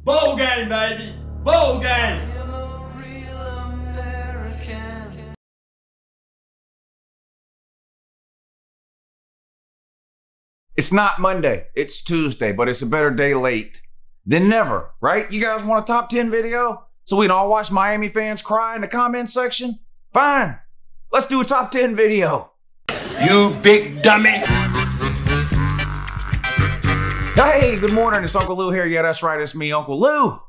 Bowl game, baby! Bowl game! It's not Monday, it's Tuesday, but it's a better day late than never, right? You guys want a top 10 video so we can all watch Miami fans cry in the comment section? Fine, let's do a top 10 video. You big dummy. Hey, good morning, it's Uncle Lou here. Yeah, that's right, it's me, Uncle Lou.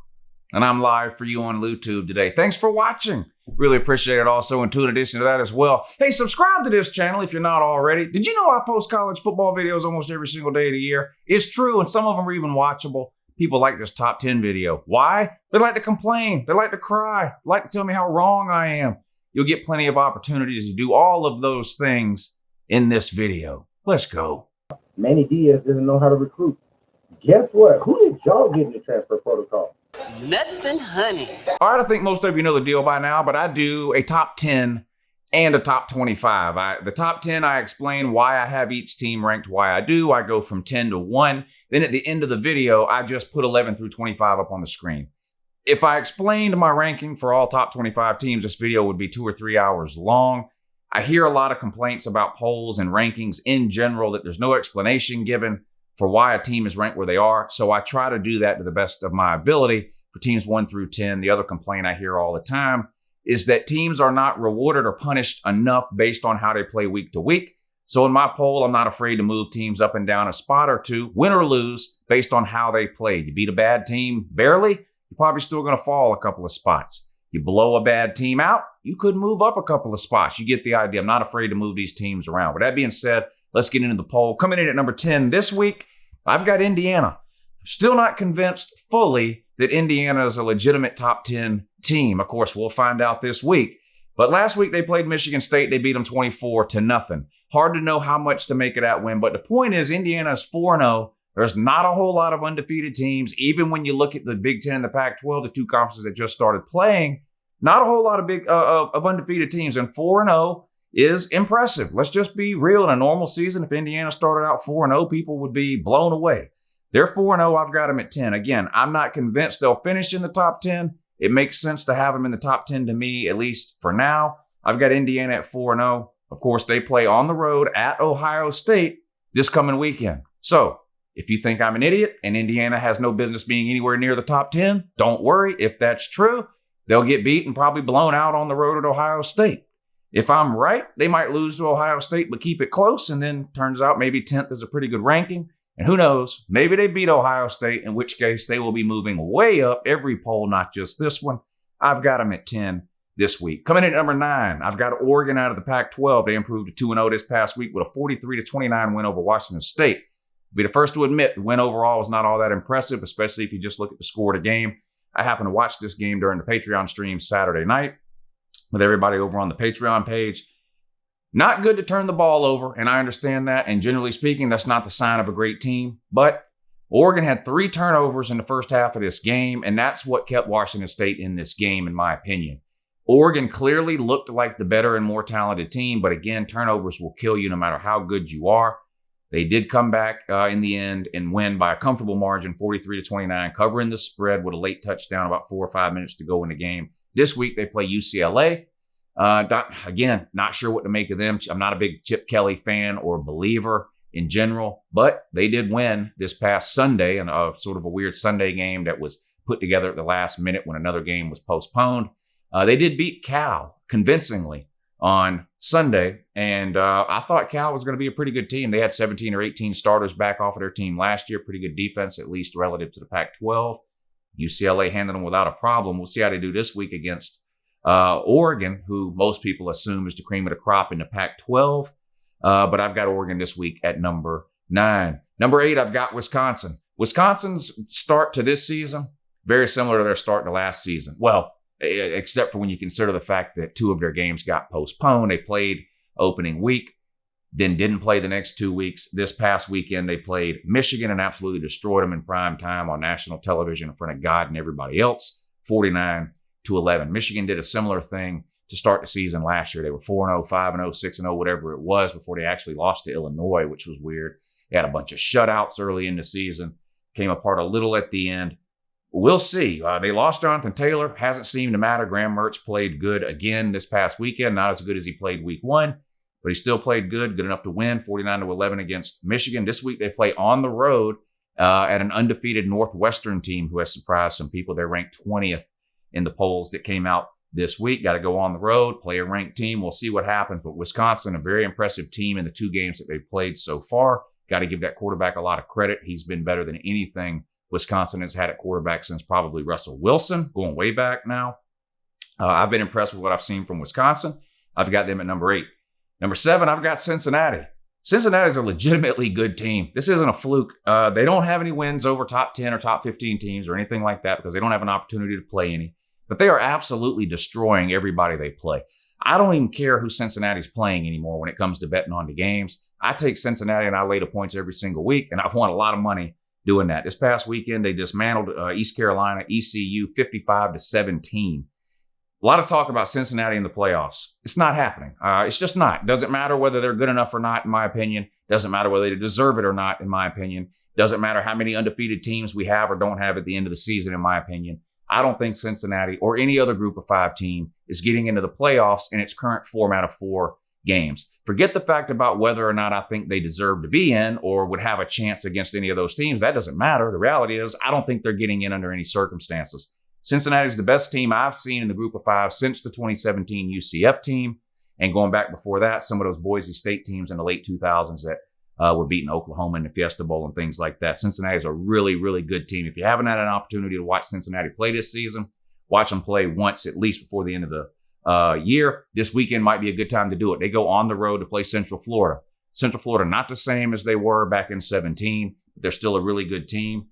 And I'm live for you on LouTube today. Thanks for watching. Really appreciate it also. And in addition to that as well, hey, subscribe to this channel if you're not already. Did you know I post college football videos almost every single day of the year? It's true, and some of them are even watchable. People like this top 10 video. Why? They like to complain. They like to cry. They like to tell me how wrong I am. You'll get plenty of opportunities to do all of those things in this video. Let's go. Manny Diaz didn't know how to recruit. Guess what? Who did y'all get in the transfer protocol? Nuts and honey. All right, I think most of you know the deal by now, but I do a top 10 and a top 25. The top 10, I explain why I have each team ranked why I do. I go from 10 to 1. Then at the end of the video, I just put 11 through 25 up on the screen. If I explained my ranking for all top 25 teams, this video would be 2 or 3 hours long. I hear a lot of complaints about polls and rankings in general that there's no explanation given for why a team is ranked where they are. So I try to do that to the best of my ability for teams 1 through 10. The other complaint I hear all the time is that teams are not rewarded or punished enough based on how they play week to week. So in my poll, I'm not afraid to move teams up and down a spot or two, win or lose, based on how they played. You beat a bad team barely, you're probably still going to fall a couple of spots. You blow a bad team out, you could move up a couple of spots. You get the idea. I'm not afraid to move these teams around. With that being said, let's get into the poll. Coming in at number 10 this week, I've got Indiana. Still not convinced fully that Indiana is a legitimate top 10 team. Of course, we'll find out this week. But last week they played Michigan State. They beat them 24-0. Hard to know how much to make of that win. But the point is, Indiana is 4-0. There's not a whole lot of undefeated teams. Even when you look at the Big Ten and the Pac-12, the two conferences that just started playing, not a whole lot of undefeated teams. And 4-0 is impressive. Let's just be real. In a normal season, if Indiana started out 4-0, people would be blown away. They're 4-0. I've got them at 10. Again, I'm not convinced they'll finish in the top 10. It makes sense to have them in the top 10 to me, at least for now. I've got Indiana at 4-0. Of course, they play on the road at Ohio State this coming weekend. So if you think I'm an idiot and Indiana has no business being anywhere near the top 10, don't worry. If that's true, they'll get beat and probably blown out on the road at Ohio State. If I'm right, they might lose to Ohio State, but keep it close. And then turns out maybe 10th is a pretty good ranking. And who knows, maybe they beat Ohio State, in which case they will be moving way up every poll, not just this one. I've got them at 10 this week. Coming in at number 9, I've got Oregon out of the Pac-12. They improved to 2-0 this past week with a 43-29 win over Washington State. I'll be the first to admit the win overall was not all that impressive, especially if you just look at the score of the game. I happened to watch this game during the Patreon stream Saturday night with everybody over on the Patreon page. Not good to turn the ball over, and I understand that, and generally speaking, that's not the sign of a great team, but Oregon had 3 turnovers in the first half of this game, and that's what kept Washington State in this game, in my opinion. Oregon clearly looked like the better and more talented team, but again, turnovers will kill you no matter how good you are. They did come back in the end and win by a comfortable margin, 43-29, covering the spread with a late touchdown about 4 or 5 minutes to go in the game. This week, they play UCLA. Not sure what to make of them. I'm not a big Chip Kelly fan or believer in general, but they did win this past Sunday in a sort of a weird Sunday game that was put together at the last minute when another game was postponed. They did beat Cal convincingly on Sunday, and I thought Cal was going to be a pretty good team. They had 17 or 18 starters back off of their team last year. Pretty good defense, at least relative to the Pac-12. UCLA handled them without a problem. We'll see how they do this week against Oregon, who most people assume is the cream of the crop in the Pac-12. But I've got Oregon this week at number 9. Number 8, I've got Wisconsin. Wisconsin's start to this season, very similar to their start to last season. Well, except for when you consider the fact that 2 of their games got postponed. They played opening week, then didn't play the next 2 weeks. This past weekend, they played Michigan and absolutely destroyed them in prime time on national television in front of God and everybody else, 49-11. Michigan did a similar thing to start the season last year. They were 4-0, 5-0, 6-0, whatever it was before they actually lost to Illinois, which was weird. They had a bunch of shutouts early in the season, came apart a little at the end. We'll see. They lost Jonathan Taylor. Hasn't seemed to matter. Graham Mertz played good again this past weekend. Not as good as he played week 1, but he still played good enough to win 49-11 against Michigan. This week they play on the road at an undefeated Northwestern team who has surprised some people. They're ranked 20th in the polls that came out this week. Got to go on the road, play a ranked team. We'll see what happens. But Wisconsin, a very impressive team in the 2 games that they've played so far. Got to give that quarterback a lot of credit. He's been better than anything Wisconsin has had at quarterback since probably Russell Wilson, going way back now. I've been impressed with what I've seen from Wisconsin. I've got them at number 8. Number 7, I've got Cincinnati. Cincinnati's a legitimately good team. This isn't a fluke. They don't have any wins over top 10 or top 15 teams or anything like that because they don't have an opportunity to play any. But they are absolutely destroying everybody they play. I don't even care who Cincinnati's playing anymore when it comes to betting on the games. I take Cincinnati and I lay the points every single week, and I've won a lot of money doing that. This past weekend, they dismantled East Carolina, ECU, 55-17. A lot of talk about Cincinnati in the playoffs. It's not happening. It's just not. Doesn't matter whether they're good enough or not, in my opinion. Doesn't matter whether they deserve it or not, in my opinion. Doesn't matter how many undefeated teams we have or don't have at the end of the season, in my opinion. I don't think Cincinnati or any other group of 5 team is getting into the playoffs in its current format of 4 games. Forget the fact about whether or not I think they deserve to be in or would have a chance against any of those teams. That doesn't matter. The reality is I don't think they're getting in under any circumstances. Cincinnati's the best team I've seen in the group of 5 since the 2017 UCF team. And going back before that, some of those Boise State teams in the late 2000s that were beating Oklahoma in the Fiesta Bowl and things like that. Cincinnati is a really, really good team. If you haven't had an opportunity to watch Cincinnati play this season, watch them play once at least before the end of the year. This weekend might be a good time to do it. They go on the road to play Central Florida. Central Florida, not the same as they were back in 17, but they're still a really good team.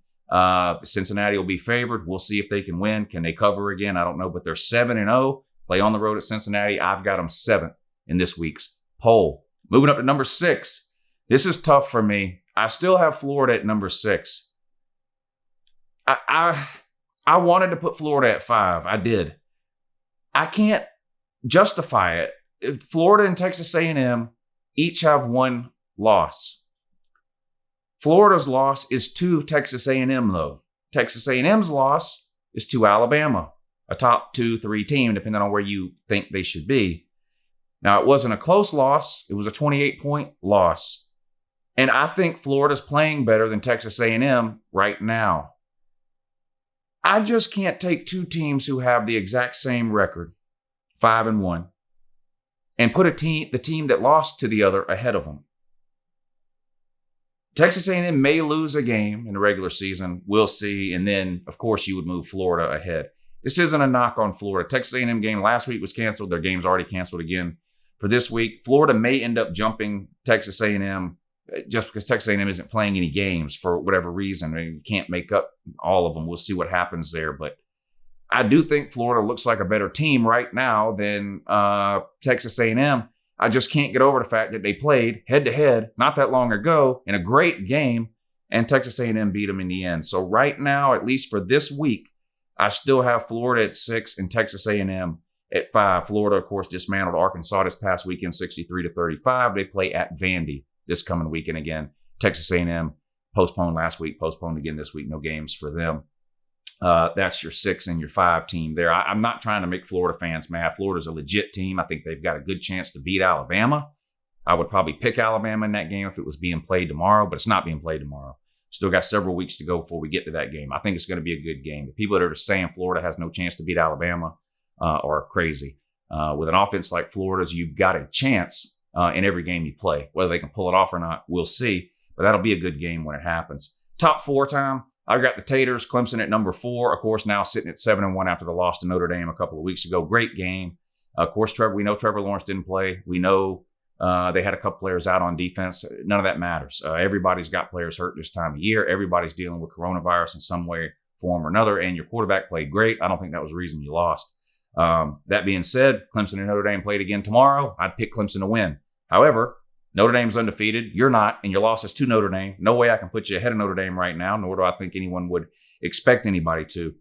Cincinnati will be favored. We'll see if they can win. Can they cover again? I don't know, but they're 7-0. Play on the road at Cincinnati. I've got them 7th in this week's poll. Moving up to number 6. This is tough for me. I still have Florida at number 6. I wanted to put Florida at 5. I did. I can't justify it. Florida and Texas A&M each have 1 loss. Florida's loss is to Texas A&M, though. Texas A&M's loss is to Alabama, a top 2-3 team, depending on where you think they should be. Now, it wasn't a close loss. It was a 28-point loss. And I think Florida's playing better than Texas A&M right now. I just can't take 2 teams who have the exact same record, 5-1, and put the team that lost to the other ahead of them. Texas A&M may lose a game in the regular season. We'll see. And then, of course, you would move Florida ahead. This isn't a knock on Florida. Texas A&M game last week was canceled. Their game's already canceled again for this week. Florida may end up jumping Texas A&M just because Texas A&M isn't playing any games for whatever reason. I mean, you can't make up all of them. We'll see what happens there. But I do think Florida looks like a better team right now than Texas A&M. I just can't get over the fact that they played head-to-head not that long ago in a great game, and Texas A&M beat them in the end. So right now, at least for this week, I still have Florida at 6 and Texas A&M at 5. Florida, of course, dismantled Arkansas this past weekend, 63-35. They play at Vandy this coming weekend again. Texas A&M postponed last week, postponed again this week. No games for them. That's your 6 and your 5 team there. I'm not trying to make Florida fans mad. Florida's a legit team. I think they've got a good chance to beat Alabama. I would probably pick Alabama in that game if it was being played tomorrow, but it's not being played tomorrow. Still got several weeks to go before we get to that game. I think it's going to be a good game. The people that are just saying Florida has no chance to beat Alabama are crazy. With an offense like Florida's, you've got a chance in every game you play. Whether they can pull it off or not, we'll see. But that'll be a good game when it happens. Top 4 time. I've got the Taters, Clemson at number 4. Of course, now sitting at 7-1 after the loss to Notre Dame a couple of weeks ago. Great game. Of course, we know Trevor Lawrence didn't play. We know they had a couple players out on defense. None of that matters. Everybody's got players hurt this time of year. Everybody's dealing with coronavirus in some way, form, or another. And your quarterback played great. I don't think that was the reason you lost. That being said, Clemson and Notre Dame played again tomorrow. I'd pick Clemson to win. However, Notre Dame's undefeated. You're not, and your loss is to Notre Dame. No way I can put you ahead of Notre Dame right now, nor do I think anyone would expect anybody to.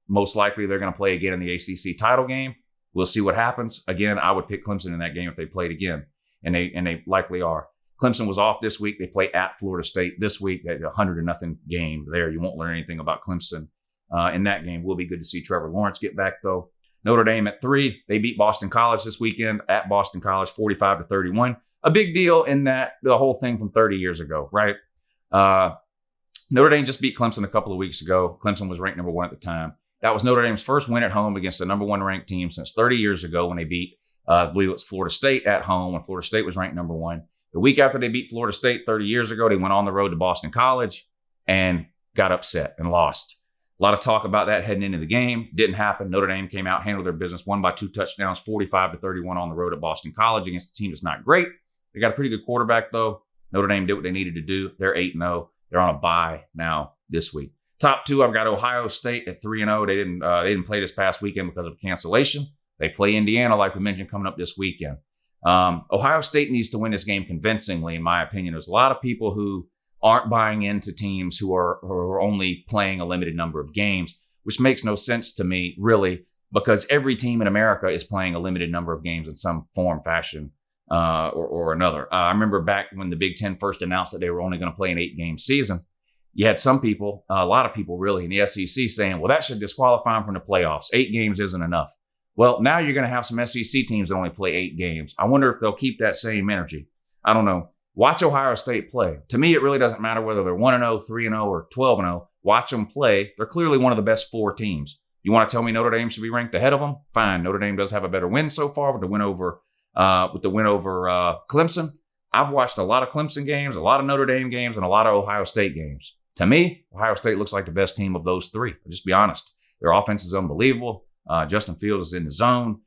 Most likely they're going to play again in the ACC title game. We'll see what happens. Again, I would pick Clemson in that game if they played again, and they likely are. Clemson was off this week. They play at Florida State this week. They had a 100-0 game there. You won't learn anything about Clemson in that game. Will be good to see Trevor Lawrence get back, though. Notre Dame at 3. They beat Boston College this weekend at Boston College, 45-31. A big deal in that the whole thing from 30 years ago, right? Notre Dame just beat Clemson a couple of weeks ago. Clemson was ranked number 1 at the time. That was Notre Dame's first win at home against the number 1 ranked team since 30 years ago when they beat, I believe it was Florida State at home when Florida State was ranked number 1. The week after they beat Florida State 30 years ago, they went on the road to Boston College and got upset and lost. A lot of talk about that heading into the game. Didn't happen. Notre Dame came out, handled their business, won by 2 touchdowns, 45-31 on the road at Boston College against a team that's not great. They got a pretty good quarterback, though. Notre Dame did what they needed to do. They're 8-0. They're on a bye now this week. Top 2, I've got Ohio State at 3-0. They didn't play this past weekend because of cancellation. They play Indiana, like we mentioned, coming up this weekend. Ohio State needs to win this game convincingly, in my opinion. There's a lot of people who aren't buying into teams who are only playing a limited number of games, which makes no sense to me, really, because every team in America is playing a limited number of games in some form, fashion, or another. I remember back when the Big Ten first announced that they were only going to play an 8-game season. You had some people, a lot of people really, in the SEC saying, well, that should disqualify them from the playoffs. 8 games isn't enough. Well, now you're going to have some SEC teams that only play 8 games. I wonder if they'll keep that same energy. I don't know. Watch Ohio State play. To me, it really doesn't matter whether they're 1-0, 3-0, or 12-0. Watch them play. They're clearly one of the best 4 teams. You want to tell me Notre Dame should be ranked ahead of them? Fine. Notre Dame does have a better win so far with the win over Clemson. I've watched a lot of Clemson games, a lot of Notre Dame games, and a lot of Ohio State games. To me, Ohio State looks like the best team of those 3. I'll just be honest. Their offense is unbelievable. Justin Fields is in the zone.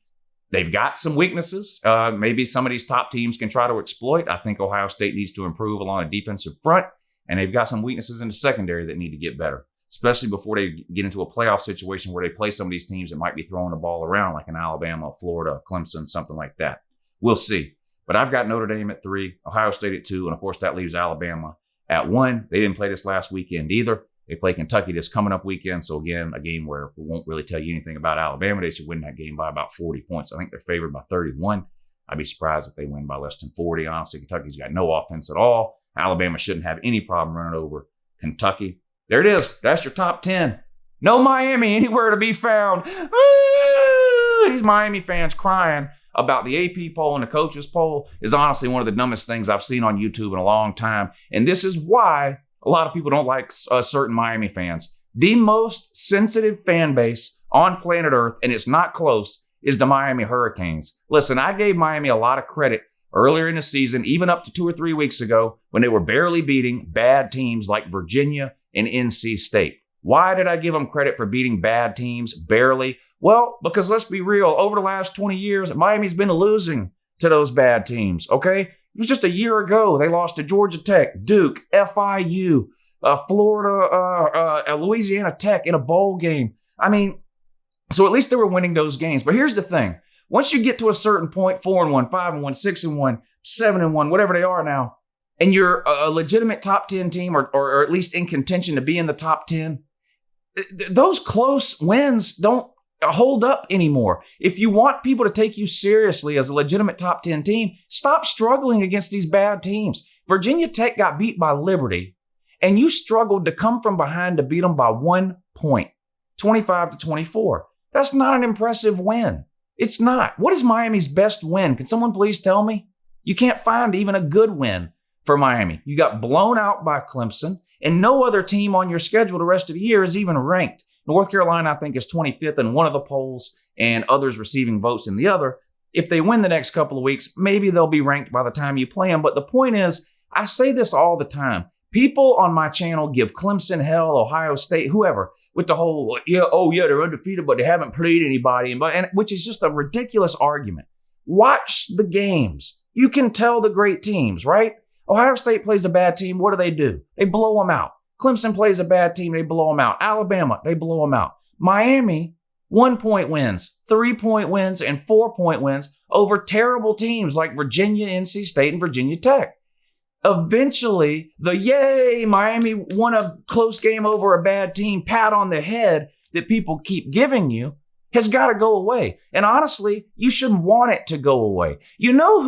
They've got some weaknesses. Maybe some of these top teams can try to exploit. I think Ohio State needs to improve along the defensive front, and they've got some weaknesses in the secondary that need to get better, especially before they get into a playoff situation where they play some of these teams that might be throwing the ball around, like in Alabama, Florida, Clemson, something like that. We'll see. But I've got Notre Dame at 3, Ohio State at 2, and of course that leaves Alabama at 1. They didn't play this last weekend either. They play Kentucky this coming up weekend. So again, a game where we won't really tell you anything about Alabama. They should win that game by about 40 points. I think they're favored by 31. I'd be surprised if they win by less than 40. Honestly, Kentucky's got no offense at all. Alabama shouldn't have any problem running over Kentucky. There it is. That's your top 10. No Miami anywhere to be found. These Miami fans crying about the AP poll and the coaches poll is honestly one of the dumbest things I've seen on YouTube in a long time. And this is why a lot of people don't like certain Miami fans. The most sensitive fan base on planet Earth, and it's not close, is the Miami Hurricanes. Listen, I gave Miami a lot of credit earlier in the season, even up to 2 or 3 weeks ago, when they were barely beating bad teams like Virginia and NC State. Why did I give them credit for beating bad teams barely? Well, because let's be real, over the last 20 years, Miami's been losing to those bad teams, okay? It was just a year ago. They lost to Georgia Tech, Duke, FIU, Florida, Louisiana Tech in a bowl game. I mean, so at least they were winning those games. But here's the thing. Once you get to a certain point, 4-1, 5-1, 6-1, 7-1, whatever they are now, and you're a legitimate top 10 team or at least in contention to be in the top 10, those close wins don't hold up anymore. If you want people to take you seriously as a legitimate top 10 team, stop struggling against these bad teams. Virginia Tech got beat by Liberty, and you struggled to come from behind to beat them by 1 point, 25-24. That's not an impressive win. It's not. What is Miami's best win? Can someone please tell me? You can't find even a good win for Miami. You got blown out by Clemson, and no other team on your schedule the rest of the year is even ranked. North Carolina, I think, is 25th in one of the polls and others receiving votes in the other. If they win the next couple of weeks, maybe they'll be ranked by the time you play them. But the point is, I say this all the time. People on my channel give Clemson hell, Ohio State, whoever, with the whole, they're undefeated, but they haven't played anybody, and which is just a ridiculous argument. Watch the games. You can tell the great teams, right? Ohio State plays a bad team. What do? They blow them out. Clemson plays a bad team. They blow them out. Alabama, they blow them out. Miami, 1-point wins, 3-point wins, and 4-point wins over terrible teams like Virginia, NC State, and Virginia Tech. Eventually, Miami won a close game over a bad team, pat on the head that people keep giving you, has got to go away. And honestly, you shouldn't want it to go away. You know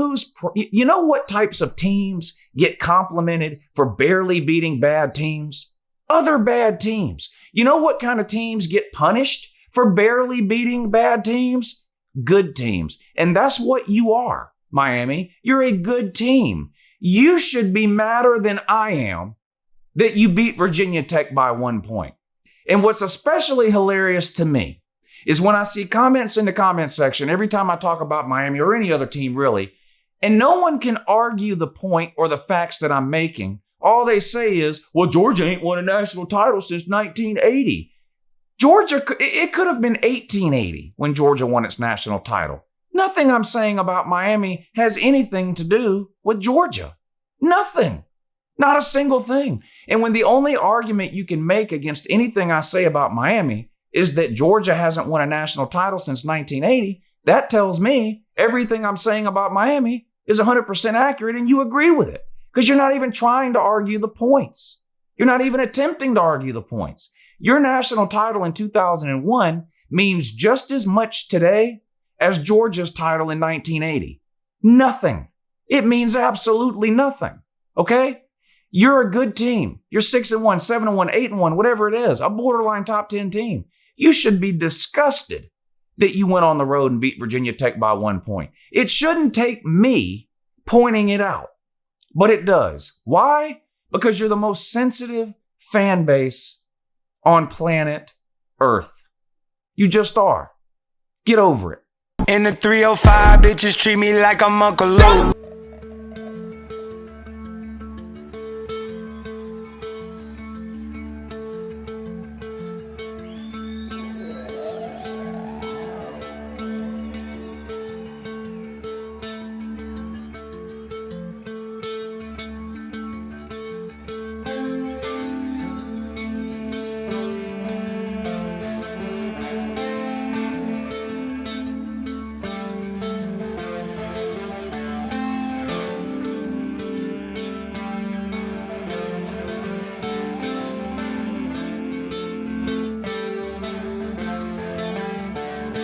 what types of teams get complimented for barely beating bad teams? Other bad teams. You know what kind of teams get punished for barely beating bad teams? Good teams. And that's what you are, Miami. You're a good team. You should be madder than I am that you beat Virginia Tech by 1 point. And what's especially hilarious to me is when I see comments in the comment section every time I talk about Miami or any other team really, and no one can argue the point or the facts that I'm making. All they say is, well, Georgia ain't won a national title since 1980. Georgia, it could have been 1880 when Georgia won its national title. Nothing I'm saying about Miami has anything to do with Georgia. Nothing. Not a single thing. And when the only argument you can make against anything I say about Miami is that Georgia hasn't won a national title since 1980, that tells me everything I'm saying about Miami is 100% accurate and you agree with it. Because you're not even trying to argue the points. You're not even attempting to argue the points. Your national title in 2001 means just as much today as Georgia's title in 1980. Nothing. It means absolutely nothing. Okay? You're a good team. You're 6-1, 7-1, 8-1, whatever it is, a borderline top 10 team. You should be disgusted that you went on the road and beat Virginia Tech by 1 point. It shouldn't take me pointing it out. But it does. Why? Because you're the most sensitive fan base on planet Earth. You just are. Get over it. In the 305, bitches treat me like I'm Uncle Lou.